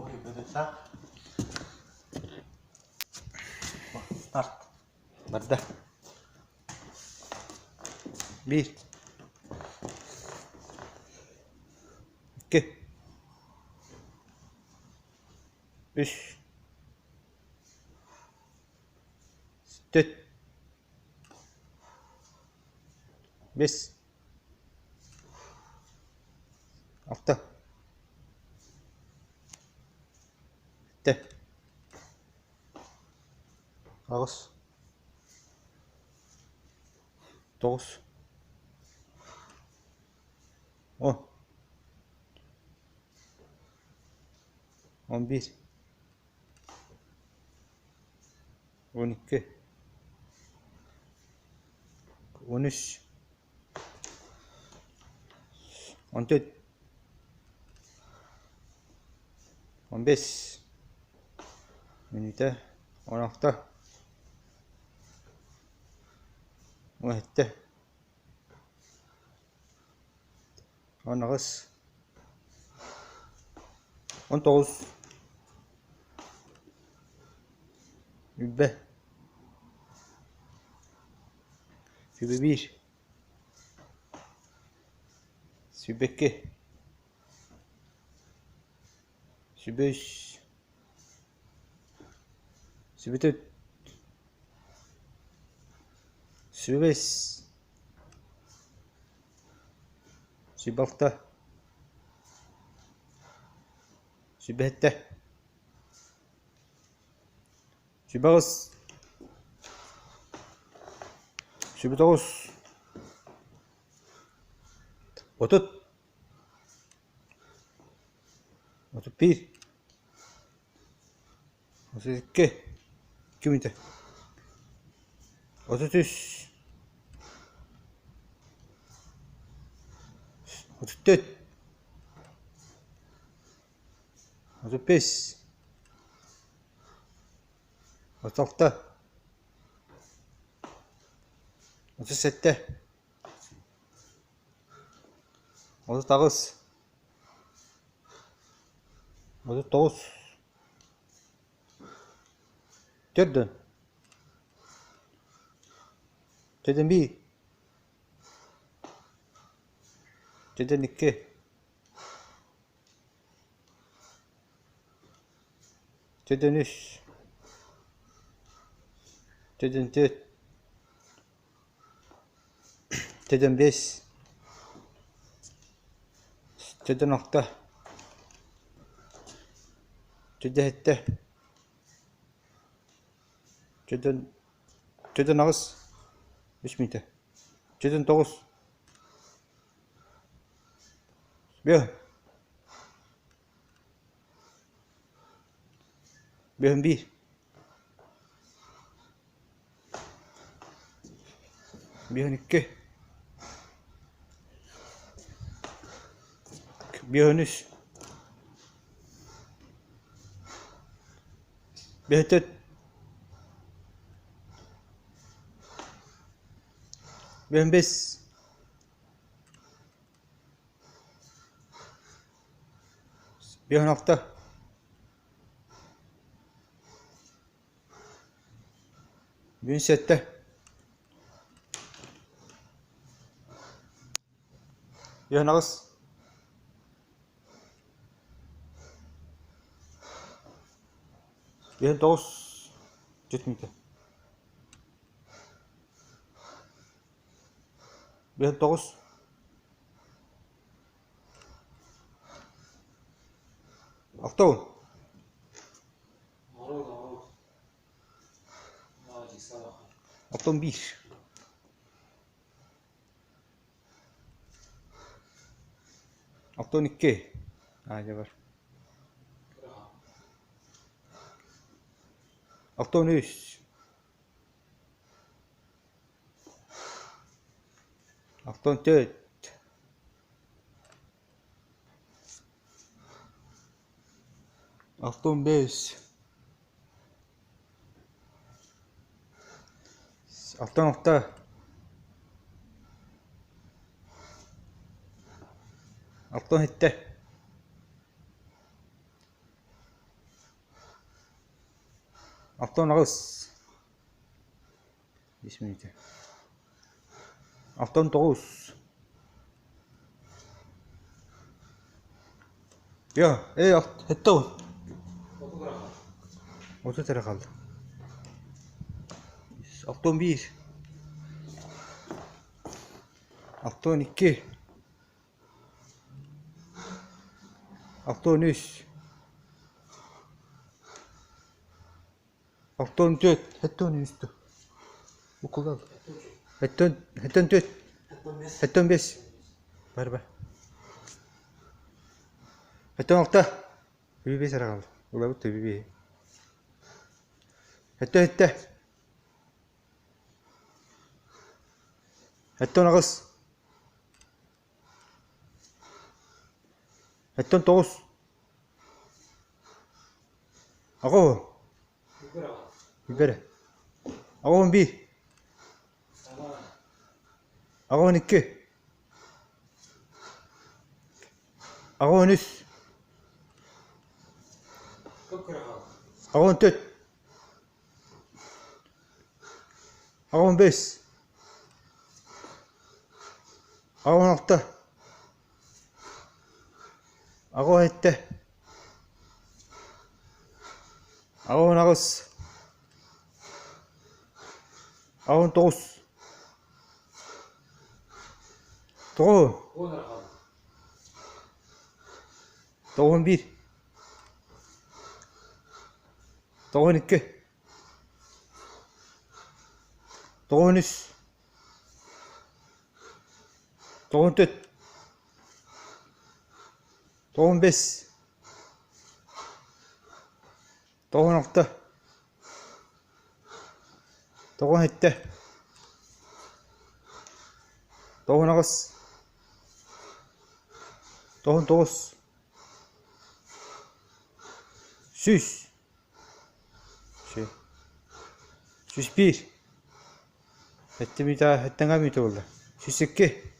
Ой, бödösa. Start. Barda. 1 2 3 4 5 6 7 9 9 10 11 12 13 14 15 16 16 17 19 19 20 21 22 23 24 25 26 27 28 29 30 31 32 2 33 34 35 36 37 39 39 4 4 4 2 4 3 4 4 4 5 4 نقطة 4 6 4 4 ناقص مش 100 4 ناقص بيهم 1 بيهم 2 بيهم 3 بيهم 4 بيهم 5 بيهم نقطة بيهم 6 بيهم ناقص بيهم 9 600 بيهم 9 أكتون أكتون 1 أكتون 2 عجبر أكتون 3 أكتون 4 أكتون 5 أكتون 6 أكتون 6 Алтон агыс. 5 минут. Алтон 9. Ya, хэттэ. Отоо тарай гал. Алтон 1. Алтон 2. Алтон 3. Алтон 4. Хэттэн 9. Укулал. Хэттэн 4. Хэттэн 5. Бар. Хэттэн 6. Би сарагал. Улавт би. Хэттэн. Хэттэн агас. Хэттэн 9. Агуу. Бибэрэ. Агуун би. Агуун 2. Агуун 9. Агуун 4. Агуун 5. Агуун 6. Агуун 7. Агуун 9. Агуун 9. Тогон 1. Тогон 2. Тогон 3. Тогон 4. Тогон 5. Тогон 6. Тогон 7. Тогон 9. Тогон 9. Süs. Süs 1. Хэттэн гамит боллоо. Süs 2.